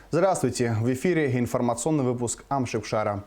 Здравствуйте! В эфире информационный выпуск Амшикшара.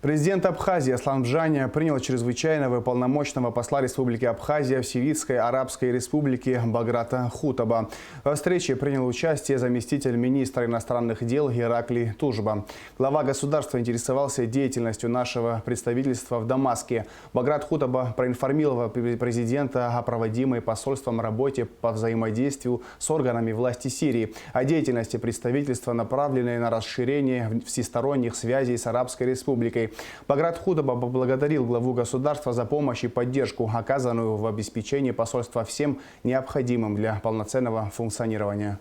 Президент Абхазии Аслан Бжаня принял чрезвычайного полномочного посла Республики Абхазия в Сиитской Арабской Республике Баграта Хутаба. Во встрече принял участие заместитель министра иностранных дел Ираклий Тужба. Глава государства интересовался деятельностью нашего представительства в Дамаске. Баграт Хутаба проинформировал президента о проводимой посольством работе по взаимодействию с органами власти Сирии, о деятельности представительства, направленной на расширение всесторонних связей с Арабской Республикой. Баграт Хутаба поблагодарил главу государства за помощь и поддержку, оказанную в обеспечении посольства всем необходимым для полноценного функционирования.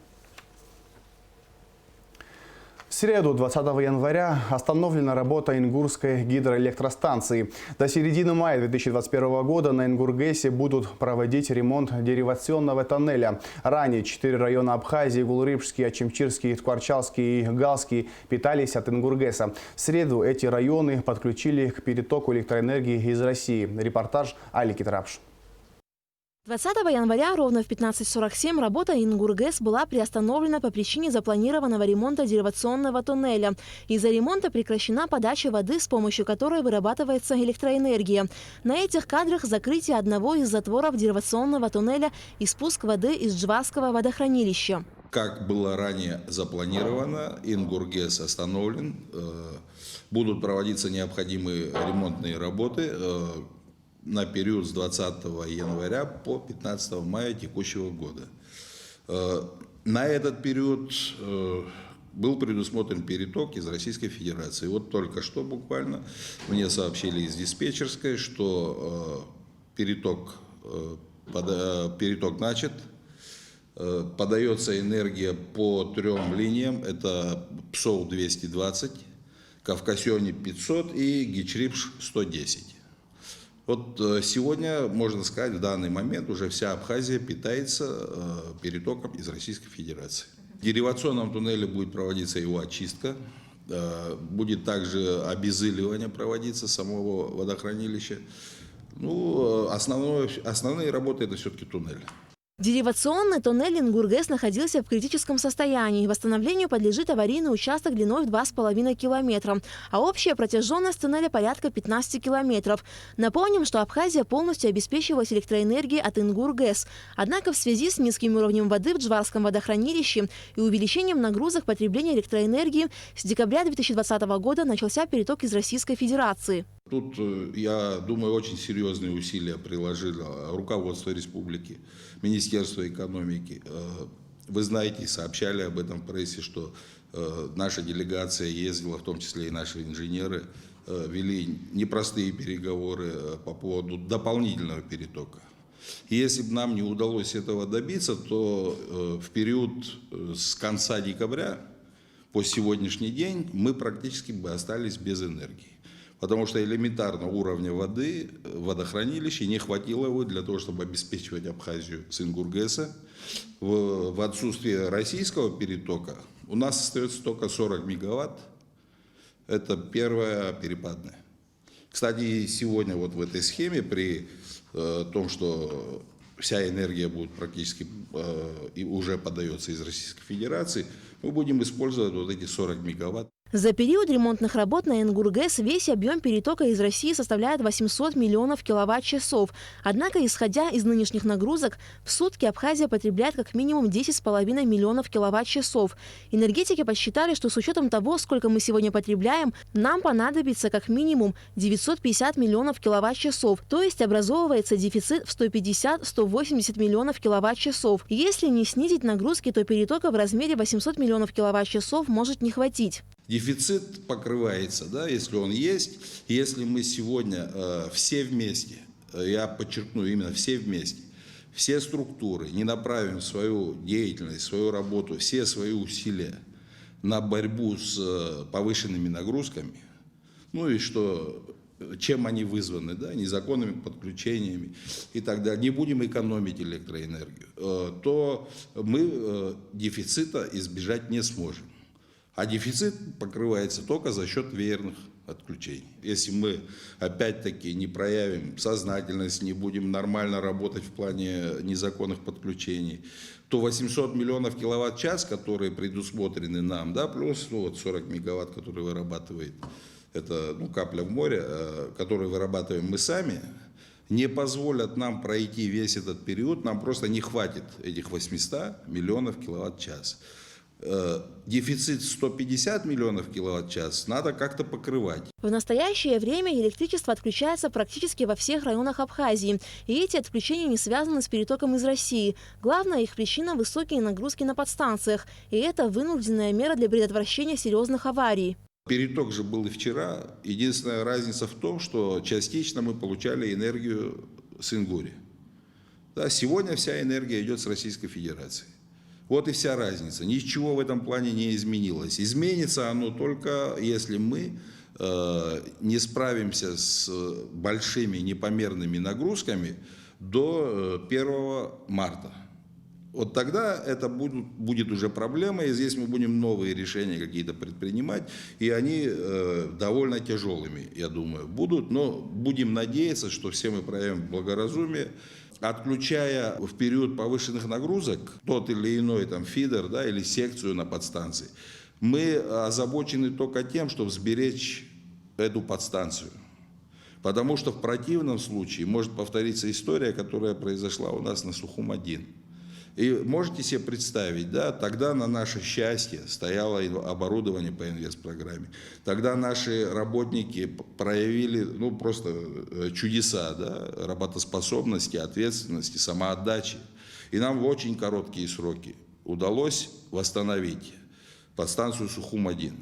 В среду, 20 января, остановлена работа Ингурской гидроэлектростанции. До середины мая 2021 года на Ингургесе будут проводить ремонт деривационного тоннеля. Ранее 4 района Абхазии – Гулрипшский, Ачимчирский, Ткварчалский и Галский – питались от Ингургеса. В среду эти районы подключили к перетоку электроэнергии из России. Репортаж Алики Трапш. 20 января ровно в 15:47 работа Ингургэс была приостановлена по причине запланированного ремонта деривационного туннеля. Из-за ремонта прекращена подача воды, с помощью которой вырабатывается электроэнергия. На этих кадрах закрытие одного из затворов деривационного туннеля и спуск воды из Джварского водохранилища. Как было ранее запланировано, Ингургэс остановлен. Будут проводиться необходимые ремонтные работы на период с 20 января по 15 мая текущего года. На этот период был предусмотрен переток из Российской Федерации. Вот только что буквально мне сообщили из диспетчерской, что переток начат. Подается энергия по 3 линиям. Это ПСОУ-220, Кавкасиони 500 и Гичрипш 110. Вот сегодня, можно сказать, в данный момент уже вся Абхазия питается перетоком из Российской Федерации. В деривационном туннеле будет проводиться его очистка, будет также обеззыливание проводиться самого водохранилища. Ну, основные работы это все-таки туннель. Деривационный туннель Ингургэс находился в критическом состоянии. Восстановлению подлежит аварийный участок длиной в 2,5 километра, а общая протяженность туннеля порядка 15 километров. Напомним, что Абхазия полностью обеспечивалась электроэнергией от Ингургэс. Однако в связи с низким уровнем воды в Джварском водохранилище и увеличением нагрузок потребления электроэнергии с декабря 2020 года начался переток из Российской Федерации. Тут, я думаю, очень серьезные усилия приложило руководство республики, Министерство экономики. Вы знаете, сообщали об этом в прессе, что наша делегация ездила, в том числе и наши инженеры, вели непростые переговоры по поводу дополнительного перетока. И если бы нам не удалось этого добиться, то в период с конца декабря по сегодняшний день мы практически бы остались без энергии. Потому что элементарно уровня воды в водохранилище не хватило его для того, чтобы обеспечивать Абхазию с Ингургэса. В отсутствие российского перетока у нас остается только 40 мегаватт. Это первая перепадная. Кстати, сегодня вот в этой схеме при том, что вся энергия будет практически и уже подается из Российской Федерации, мы будем использовать вот эти 40 мегаватт. За период ремонтных работ на Ингургэс весь объем перетока из России составляет 800 миллионов киловатт-часов. Однако, исходя из нынешних нагрузок, в сутки Абхазия потребляет как минимум 10,5 миллионов киловатт-часов. Энергетики подсчитали, что с учетом того, сколько мы сегодня потребляем, нам понадобится как минимум 950 миллионов киловатт-часов. То есть образовывается дефицит в 150-180 миллионов киловатт-часов. Если не снизить нагрузки, то перетока в размере 800 миллионов киловатт-часов может не хватить. Дефицит покрывается, да, если он есть. Если мы сегодня все вместе, я подчеркну именно все вместе, все структуры не направим свою деятельность, свою работу, все свои усилия на борьбу с повышенными нагрузками, ну и что, чем они вызваны, да, незаконными подключениями и так далее, не будем экономить электроэнергию, то мы дефицита избежать не сможем. А дефицит покрывается только за счет веерных отключений. Если мы опять-таки не проявим сознательность, не будем нормально работать в плане незаконных подключений, то 800 миллионов киловатт-час, которые предусмотрены нам, да, плюс 40 мегаватт, которые вырабатывает, это капля в море, которые вырабатываем мы сами, не позволят нам пройти весь этот период, нам просто не хватит этих 800 миллионов киловатт-час. Дефицит 150 миллионов киловатт-час надо как-то покрывать. В настоящее время электричество отключается практически во всех районах Абхазии. И эти отключения не связаны с перетоком из России. Главная их причина – высокие нагрузки на подстанциях. И это вынужденная мера для предотвращения серьезных аварий. Переток же был и вчера. Единственная разница в том, что частично мы получали энергию с Ингури. Да, сегодня вся энергия идет с Российской Федерации. Вот и вся разница. Ничего в этом плане не изменилось. Изменится оно только, если мы не справимся с большими непомерными нагрузками до 1 марта. Вот тогда это будет уже проблема, и здесь мы будем новые решения какие-то предпринимать, и они довольно тяжелыми, я думаю, будут. Но будем надеяться, что все мы проявим благоразумие. Отключая в период повышенных нагрузок тот или иной фидер, да, или секцию на подстанции, мы озабочены только тем, чтобы сберечь эту подстанцию. Потому что в противном случае может повториться история, которая произошла у нас на Сухум-1. И можете себе представить, да, тогда на наше счастье стояло оборудование по инвестпрограмме. Тогда наши работники проявили просто чудеса, да, работоспособности, ответственности, самоотдачи. И нам в очень короткие сроки удалось восстановить подстанцию Сухум-1.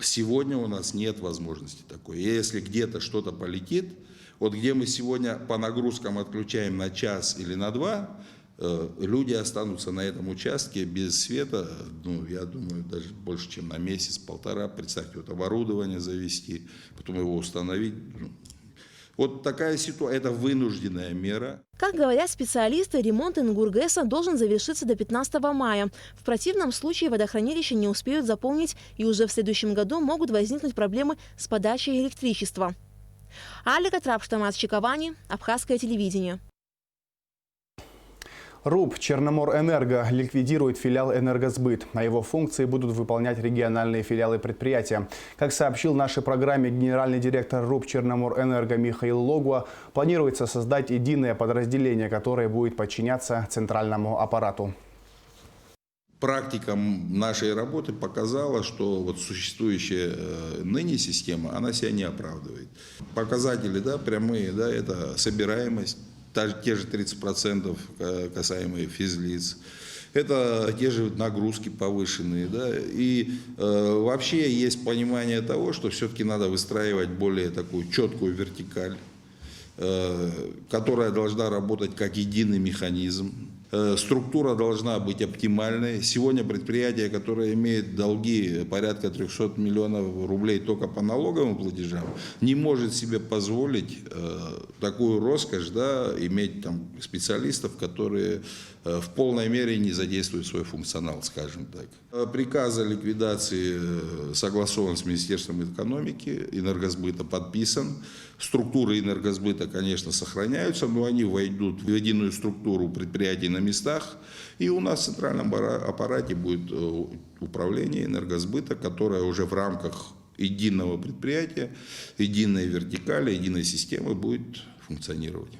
Сегодня у нас нет возможности такой. И если где-то что-то полетит, вот где мы сегодня по нагрузкам отключаем на час или на 2, люди останутся на этом участке без света, я думаю, даже больше, чем на месяц-полтора. Представьте, вот оборудование завести, потом его установить. Вот такая ситуация, это вынужденная мера. Как говорят специалисты, ремонт Ингургэса должен завершиться до 15 мая. В противном случае водохранилище не успеют заполнить, и уже в следующем году могут возникнуть проблемы с подачей электричества. Алика Трапштамас Чиковани, Абхазское телевидение. РУП «Черноморэнерго» ликвидирует филиал «Энергосбыт», а его функции будут выполнять региональные филиалы предприятия. Как сообщил в нашей программе генеральный директор РУП «Черноморэнерго» Михаил Логуа, планируется создать единое подразделение, которое будет подчиняться центральному аппарату. Практика нашей работы показала, что вот существующая ныне система, она себя не оправдывает. Показатели, да, прямые, да, это собираемость. Те же 30% касаемые физлиц. Это те же нагрузки повышенные. Да? И вообще есть понимание того, что все-таки надо выстраивать более такую четкую вертикаль, которая должна работать как единый механизм. Структура должна быть оптимальной. Сегодня предприятие, которое имеет долги порядка 300 миллионов рублей только по налоговым платежам, не может себе позволить такую роскошь, да, иметь специалистов, которые в полной мере не задействуют свой функционал, скажем так. Приказ о ликвидации согласован с Министерством экономики, Энергосбыта подписан. Структуры Энергосбыта, конечно, сохраняются, но они войдут в единую структуру предприятий на местах. И у нас в центральном аппарате будет управление Энергосбыта, которое уже в рамках единого предприятия, единой вертикали, единой системы будет функционировать.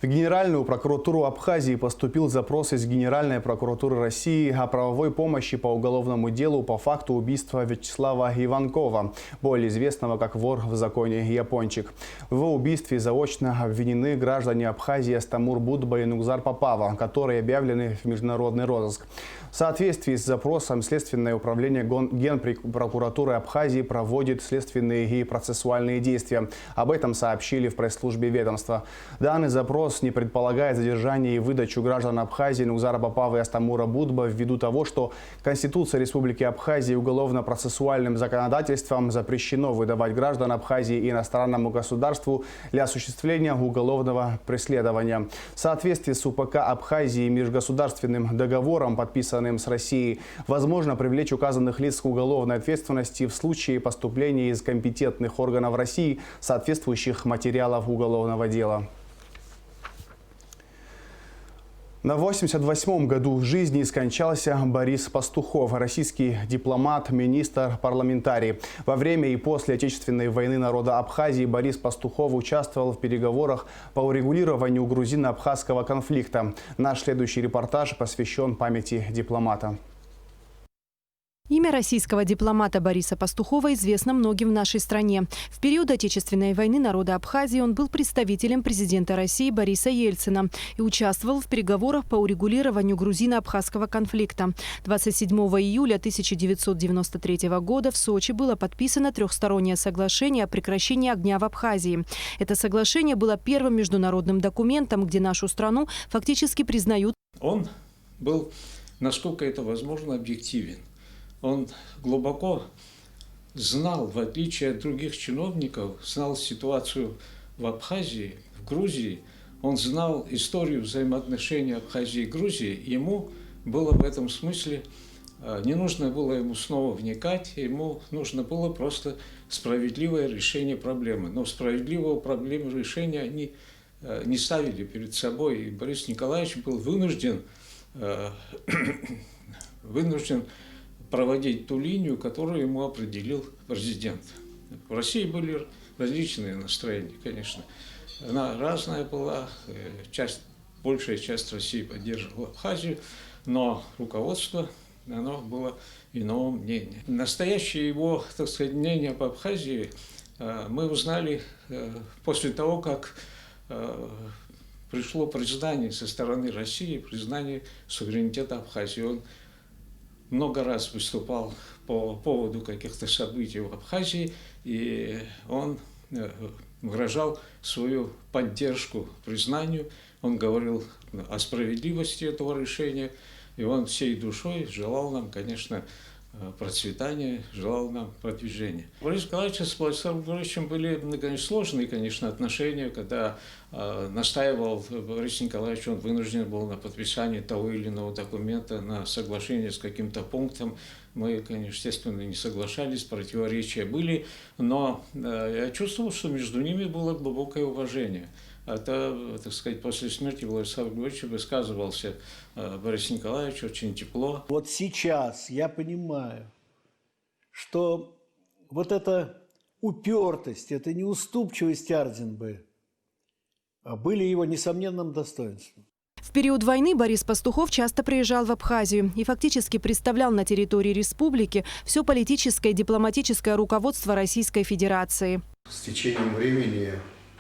В Генеральную прокуратуру Абхазии поступил запрос из Генеральной прокуратуры России о правовой помощи по уголовному делу по факту убийства Вячеслава Иванкова, более известного как вор в законе Япончик. В его убийстве заочно обвинены граждане Абхазии Астамур Будба и Нугзар Папава, которые объявлены в международный розыск. В соответствии с запросом Следственное управление Генпрокуратуры Абхазии проводит следственные и процессуальные действия. Об этом сообщили в пресс-службе ведомства. Данный запрос запрос не предполагает задержание и выдачу граждан Абхазии Нугзара Бапава и Астамура Будба ввиду того, что Конституция Республики Абхазия и уголовно-процессуальным законодательством запрещено выдавать граждан Абхазии иностранному государству для осуществления уголовного преследования. В соответствии с УПК Абхазии и межгосударственным договором, подписанным с Россией, возможно привлечь указанных лиц к уголовной ответственности в случае поступления из компетентных органов России соответствующих материалов уголовного дела. На 88-м году жизни скончался Борис Пастухов, российский дипломат, министр, парламентарий. Во время и после Отечественной войны народа Абхазии Борис Пастухов участвовал в переговорах по урегулированию грузино-абхазского конфликта. Наш следующий репортаж посвящен памяти дипломата. Имя российского дипломата Бориса Пастухова известно многим в нашей стране. В период Отечественной войны народа Абхазии он был представителем президента России Бориса Ельцина и участвовал в переговорах по урегулированию грузино-абхазского конфликта. 27 июля 1993 года в Сочи было подписано трехстороннее соглашение о прекращении огня в Абхазии. Это соглашение было первым международным документом, где нашу страну фактически признают. Он был, насколько это возможно, объективен. Он глубоко знал, в отличие от других чиновников, знал ситуацию в Абхазии, в Грузии. Он знал историю взаимоотношений Абхазии и Грузии. Ему было в этом смысле, не нужно было ему снова вникать, ему нужно было просто справедливое решение проблемы. Но справедливого проблемы решения они не ставили перед собой. И Борис Николаевич был вынужден проводить ту линию, которую ему определил президент. В России были различные настроения, конечно. Она разная была, большая часть России поддерживала Абхазию, но руководство, оно было иного мнения. Настоящее его, так сказать, мнение по Абхазии мы узнали после того, как пришло признание со стороны России, признание суверенитета Абхазии. Он много раз выступал по поводу каких-то событий в Абхазии, и он выражал свою поддержку признанию. Он говорил о справедливости этого решения, и он всей душой желал нам, конечно, процветания, желал нам продвижения. Борис Николаевич с Владиславом Григорьевичем были, конечно, сложные, конечно, отношения, когда настаивал Борис Николаевич, он вынужден был на подписание того или иного документа, на соглашение с каким-то пунктом. Мы, конечно, естественно, не соглашались, противоречия были, но я чувствовал, что между ними было глубокое уважение. Это, так сказать, после смерти Владислава Григорьевича высказывался Борис Николаевич очень тепло. Вот сейчас я понимаю, что вот эта упертость, эта неуступчивость Арденбе были его несомненным достоинством. В период войны Борис Пастухов часто приезжал в Абхазию и фактически представлял на территории республики все политическое и дипломатическое руководство Российской Федерации. С течением времени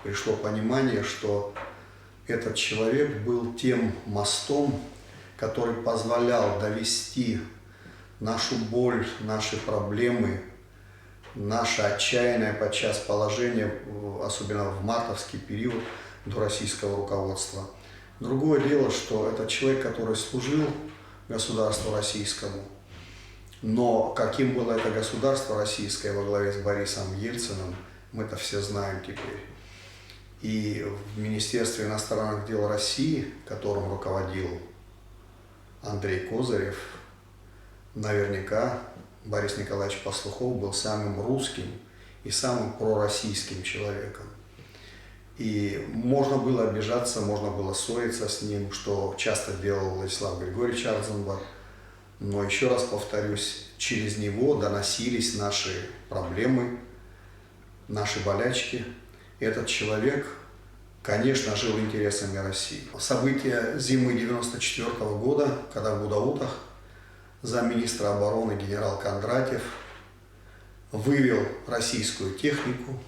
пришло понимание, что этот человек был тем мостом, который позволял довести нашу боль, наши проблемы, наше отчаянное подчас положение, особенно в мартовский период, до российского руководства. Другое дело, что это человек, который служил государству российскому, но каким было это государство российское во главе с Борисом Ельциным, мы-то все знаем теперь. И в Министерстве иностранных дел России, которым руководил Андрей Козырев, наверняка Борис Николаевич Пастухов был самым русским и самым пророссийским человеком. И можно было обижаться, можно было ссориться с ним, что часто делал Владислав Григорьевич Арденбе. Но еще раз повторюсь, через него доносились наши проблемы, наши болячки. Этот человек, конечно, жил интересами России. События зимы 1994 года, когда в Гудаутах замминистра обороны генерал Кондратьев вывел российскую технику,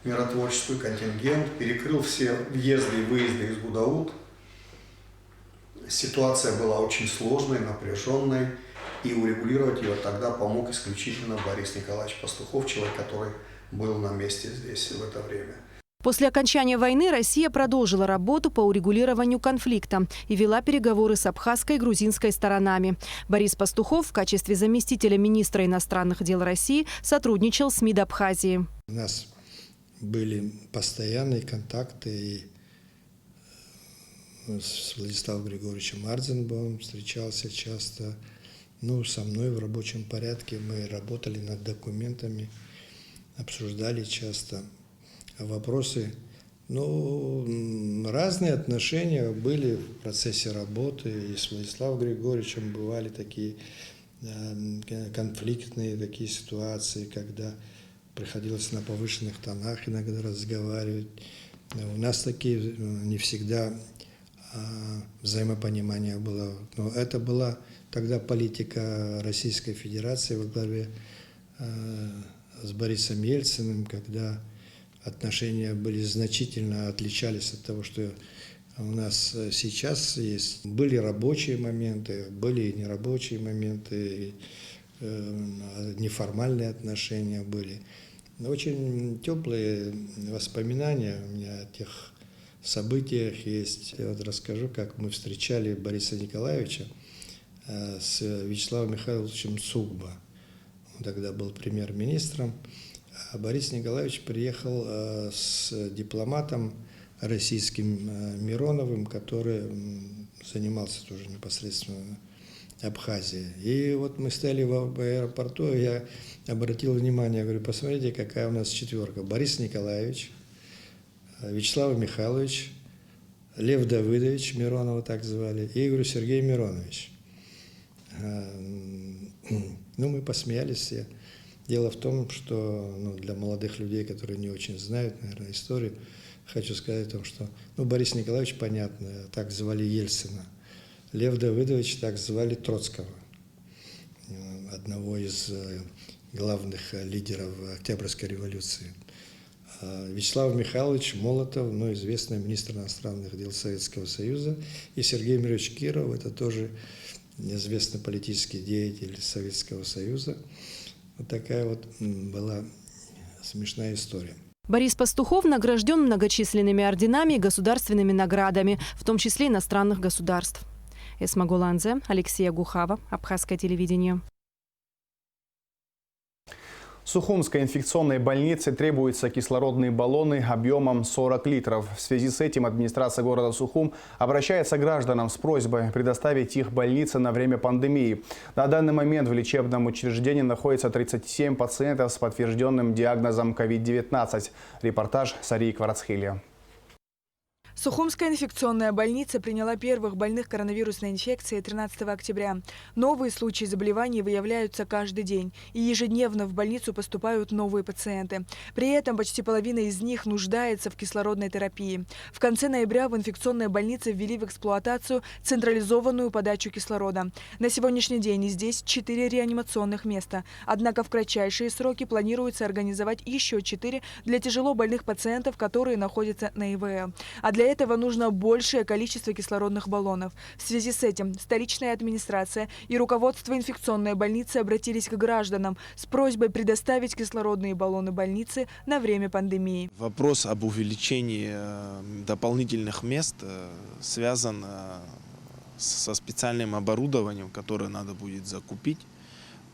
миротворческий контингент, перекрыл все въезды и выезды из Гудаут. Ситуация была очень сложной, напряженной, и урегулировать ее тогда помог исключительно Борис Николаевич Пастухов, человек, который был на месте здесь в это время. После окончания войны Россия продолжила работу по урегулированию конфликта и вела переговоры с абхазской и грузинской сторонами. Борис Пастухов в качестве заместителя министра иностранных дел России сотрудничал с МИД Абхазии. У нас были постоянные контакты и с Владиславом Григорьевичем Ардзенбаумом встречался часто. Со мной в рабочем порядке мы работали над документами, обсуждали часто вопросы. Разные отношения были в процессе работы. И с Владиславом Григорьевичем бывали такие конфликтные такие ситуации, когда приходилось на повышенных тонах иногда разговаривать. У нас такие не всегда взаимопонимание было. Но это была тогда политика Российской Федерации во главе с Борисом Ельциным, когда отношения были значительно отличались от того, что у нас сейчас есть. Были рабочие моменты, были и нерабочие моменты, неформальные отношения были. Очень теплые воспоминания у меня о тех событиях есть. Я расскажу, как мы встречали Бориса Николаевича с Вячеславом Михайловичем Цугба. Он тогда был премьер-министром. А Борис Николаевич приехал с дипломатом российским Мироновым, который занимался тоже непосредственно Абхазией. И вот мы стояли в аэропорту, и я обратил внимание, говорю, посмотрите, какая у нас четверка. Борис Николаевич, Вячеслав Михайлович, Лев Давыдович, Миронова так звали, и, говорю, Сергей Миронович. Мы посмеялись все. Дело в том, что для молодых людей, которые не очень знают, наверное, историю, хочу сказать о том, что Борис Николаевич, понятно, так звали Ельцина. Лев Давыдович так звали Троцкого, одного из главных лидеров Октябрьской революции. Вячеслав Михайлович Молотов, известный министр иностранных дел Советского Союза, и Сергей Мирович Киров, это тоже известный политический деятель Советского Союза. Вот такая вот была смешная история. Борис Пастухов награжден многочисленными орденами и государственными наградами, в том числе иностранных государств. Эсма Гуланзе, Алексей Агухава, Абхазское телевидение. Сухумской инфекционной больнице требуются кислородные баллоны объемом 40 литров. В связи с этим администрация города Сухум обращается к гражданам с просьбой предоставить их больнице на время пандемии. На данный момент в лечебном учреждении находится 37 пациентов с подтвержденным диагнозом COVID-19. Репортаж Сарии Кварацхелия. Сухумская инфекционная больница приняла первых больных коронавирусной инфекцией 13 октября. Новые случаи заболеваний выявляются каждый день, и ежедневно в больницу поступают новые пациенты. При этом почти половина из них нуждается в кислородной терапии. В конце ноября в инфекционной больнице ввели в эксплуатацию централизованную подачу кислорода. На сегодняшний день здесь 4 реанимационных места. Однако в кратчайшие сроки планируется организовать еще 4 для тяжело больных пациентов, которые находятся на ИВЛ. А для этого нужно большее количество кислородных баллонов. В связи с этим столичная администрация и руководство инфекционной больницы обратились к гражданам с просьбой предоставить кислородные баллоны больницы на время пандемии. Вопрос об увеличении дополнительных мест связан со специальным оборудованием, которое надо будет закупить,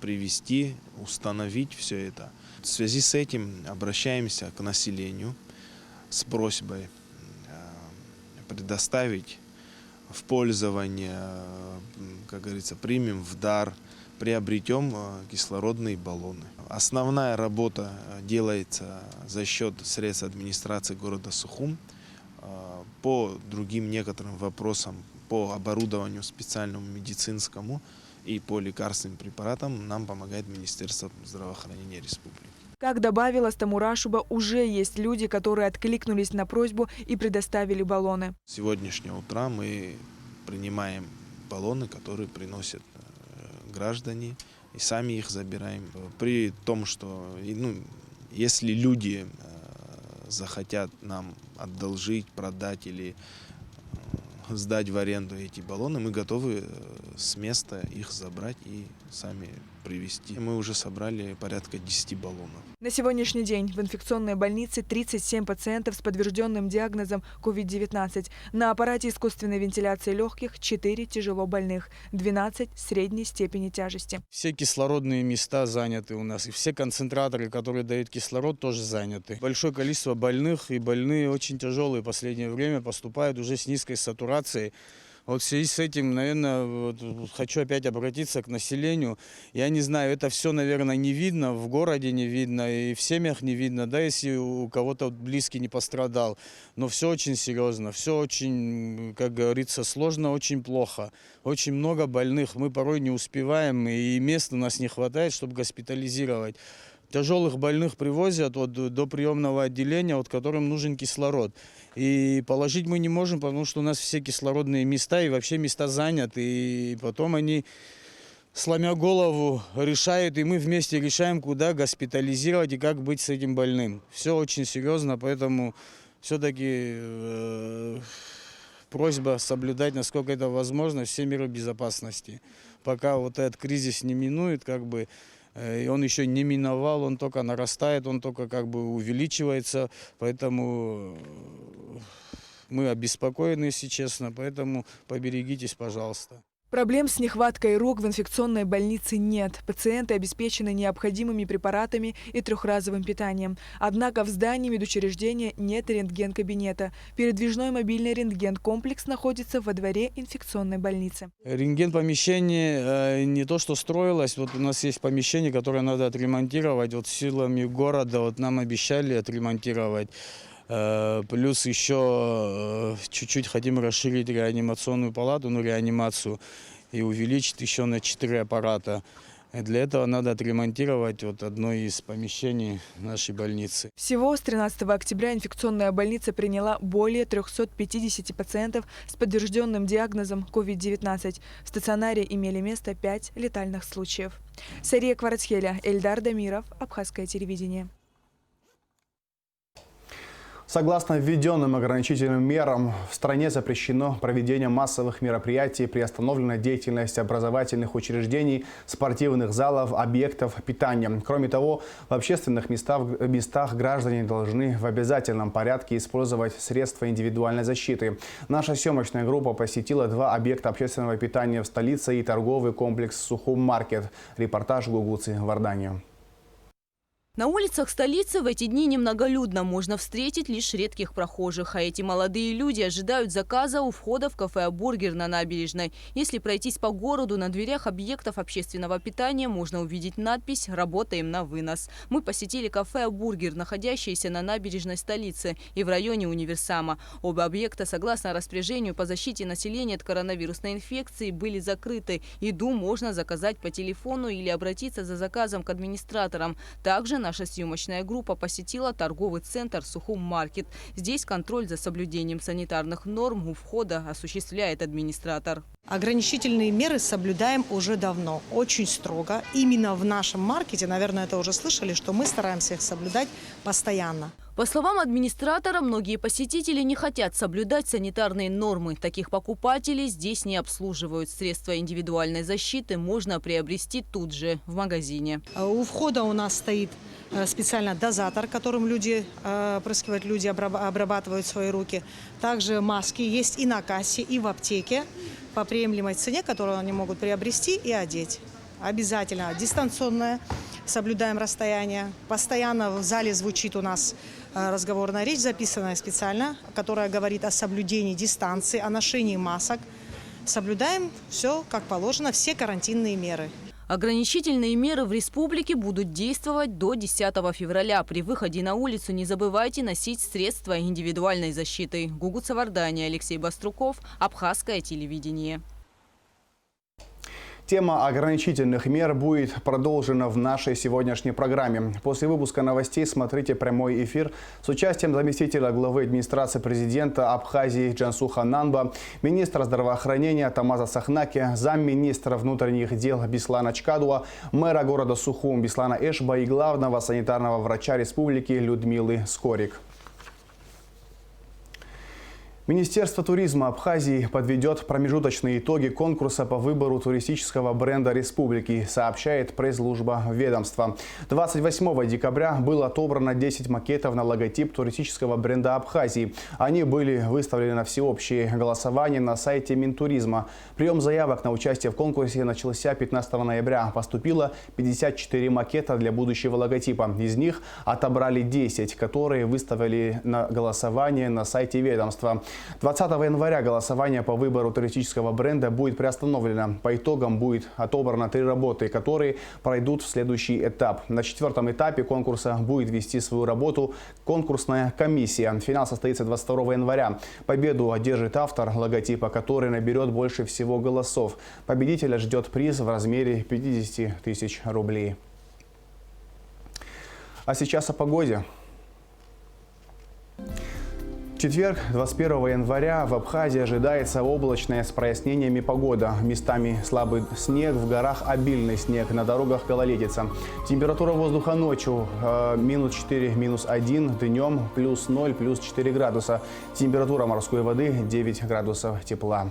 привезти, установить все это. В связи с этим обращаемся к населению с просьбой предоставить в пользование, как говорится, примем в дар, приобретем кислородные баллоны. Основная работа делается за счет средств администрации города Сухум. По другим некоторым вопросам, по оборудованию специальному медицинскому и по лекарственным препаратам нам помогает Министерство здравоохранения республики. Как добавила Стамурашуба, уже есть люди, которые откликнулись на просьбу и предоставили баллоны. С сегодняшнего утра мы принимаем баллоны, которые приносят граждане, и сами их забираем. При том, что если люди захотят нам одолжить, продать или сдать в аренду эти баллоны, мы готовы с места их забрать и сами привезти. Мы уже собрали порядка 10 баллонов. На сегодняшний день в инфекционной больнице 37 пациентов с подтвержденным диагнозом COVID-19. На аппарате искусственной вентиляции легких 4 тяжело больных, 12 средней степени тяжести. Все кислородные места заняты у нас, и все концентраторы, которые дают кислород, тоже заняты. Большое количество больных, и больные очень тяжелые в последнее время поступают уже с низкой сатурацией. Вот в связи с этим, наверное, хочу опять обратиться к населению. Я не знаю, это все, наверное, не видно, в городе не видно, и в семьях не видно, да, если у кого-то близкий не пострадал. Но все очень серьезно, все очень, как говорится, сложно, очень плохо. Очень много больных, мы порой не успеваем, и места у нас не хватает, чтобы госпитализировать. Тяжелых больных привозят до приемного отделения, которым нужен кислород. И положить мы не можем, потому что у нас все кислородные места и вообще места заняты. И потом они, сломя голову, решают, и мы вместе решаем, куда госпитализировать и как быть с этим больным. Все очень серьезно, поэтому все-таки просьба соблюдать, насколько это возможно, все меры безопасности. Пока этот кризис не минует, и он еще не миновал, он только нарастает, он только увеличивается, поэтому мы обеспокоены, если честно, поэтому поберегитесь, пожалуйста. Проблем с нехваткой рук в инфекционной больнице нет. Пациенты обеспечены необходимыми препаратами и трехразовым питанием. Однако в здании медучреждения нет рентген-кабинета. Передвижной мобильный рентген-комплекс находится во дворе инфекционной больницы. Рентген-помещение не то что строилось, у нас есть помещение, которое надо отремонтировать. Силами города нам обещали отремонтировать. Плюс еще чуть-чуть хотим расширить реанимационную палату, реанимацию, и увеличить еще на 4 аппарата. И для этого надо отремонтировать одно из помещений нашей больницы. Всего с 13 октября инфекционная больница приняла более 350 пациентов с подтвержденным диагнозом COVID-19. В стационаре имели место 5 летальных случаев. Сария Кварацхеля, Эльдар Дамиров, Абхазское телевидение. Согласно введенным ограничительным мерам, в стране запрещено проведение массовых мероприятий, приостановлена деятельность образовательных учреждений, спортивных залов, объектов питания. Кроме того, в общественных местах граждане должны в обязательном порядке использовать средства индивидуальной защиты. Наша съемочная группа посетила 2 объекта общественного питания в столице и торговый комплекс «Сухум-маркет». Репортаж Гугуцы в Иордании. На улицах столицы в эти дни немноголюдно, можно встретить лишь редких прохожих. А эти молодые люди ожидают заказа у входа в кафе «Бургер» на набережной. Если пройтись по городу, на дверях объектов общественного питания можно увидеть надпись «Работаем на вынос». Мы посетили кафе «Бургер», находящееся на набережной столицы и в районе Универсама. Оба объекта, согласно распоряжению по защите населения от коронавирусной инфекции, были закрыты. Еду можно заказать по телефону или обратиться за заказом к администраторам. Также наша съемочная группа посетила торговый центр «Сухум-маркет». Здесь контроль за соблюдением санитарных норм у входа осуществляет администратор. Ограничительные меры соблюдаем уже давно, очень строго. Именно в нашем маркете, наверное, это уже слышали, что мы стараемся их соблюдать постоянно. По словам администратора, многие посетители не хотят соблюдать санитарные нормы. Таких покупателей здесь не обслуживают. Средства индивидуальной защиты можно приобрести тут же, в магазине. У входа у нас стоит специально дозатор, которым опрыскивают люди, обрабатывают свои руки. Также маски есть и на кассе, и в аптеке по приемлемой цене, которую они могут приобрести и одеть. Обязательно дистанционное, соблюдаем расстояние. Постоянно в зале звучит у нас разговорная речь, записанная специально, которая говорит о соблюдении дистанции, о ношении масок. Соблюдаем все как положено, все карантинные меры. Ограничительные меры в республике будут действовать до 10 февраля. При выходе на улицу не забывайте носить средства индивидуальной защиты. Гугуца в Иордании, Алексей Баструков, Абхазское телевидение. Тема ограничительных мер будет продолжена в нашей сегодняшней программе. После выпуска новостей смотрите прямой эфир с участием заместителя главы администрации президента Абхазии Джансуха Нанба, министра здравоохранения Тамаза Сахнаки, замминистра внутренних дел Беслана Чкадуа, мэра города Сухум Беслана Эшба и главного санитарного врача республики Людмилы Скорик. Министерство туризма Абхазии подведет промежуточные итоги конкурса по выбору туристического бренда республики, сообщает пресс-служба ведомства. 28 декабря было отобрано 10 макетов на логотип туристического бренда Абхазии. Они были выставлены на всеобщее голосование на сайте Минтуризма. Прием заявок на участие в конкурсе начался 15 ноября. Поступило 54 макета для будущего логотипа. Из них отобрали 10, которые выставили на голосование на сайте ведомства. 20 января голосование по выбору туристического бренда будет приостановлено. По итогам будет отобрано 3 работы, которые пройдут в следующий этап. На 4-м этапе конкурса будет вести свою работу конкурсная комиссия. Финал состоится 22 января. Победу одержит автор логотипа, который наберет больше всего голосов. Победителя ждет приз в размере 50 тысяч рублей. А сейчас о погоде. В четверг, 21 января, в Абхазии ожидается облачная с прояснениями погода. Местами слабый снег, в горах обильный снег, на дорогах гололедица. Температура воздуха ночью минус 4, минус 1, днем плюс 0, плюс 4 градуса. Температура морской воды 9 градусов тепла.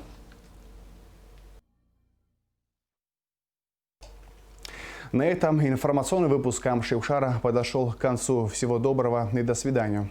На этом информационный выпуск Амши Ушара подошел к концу. Всего доброго и до свидания.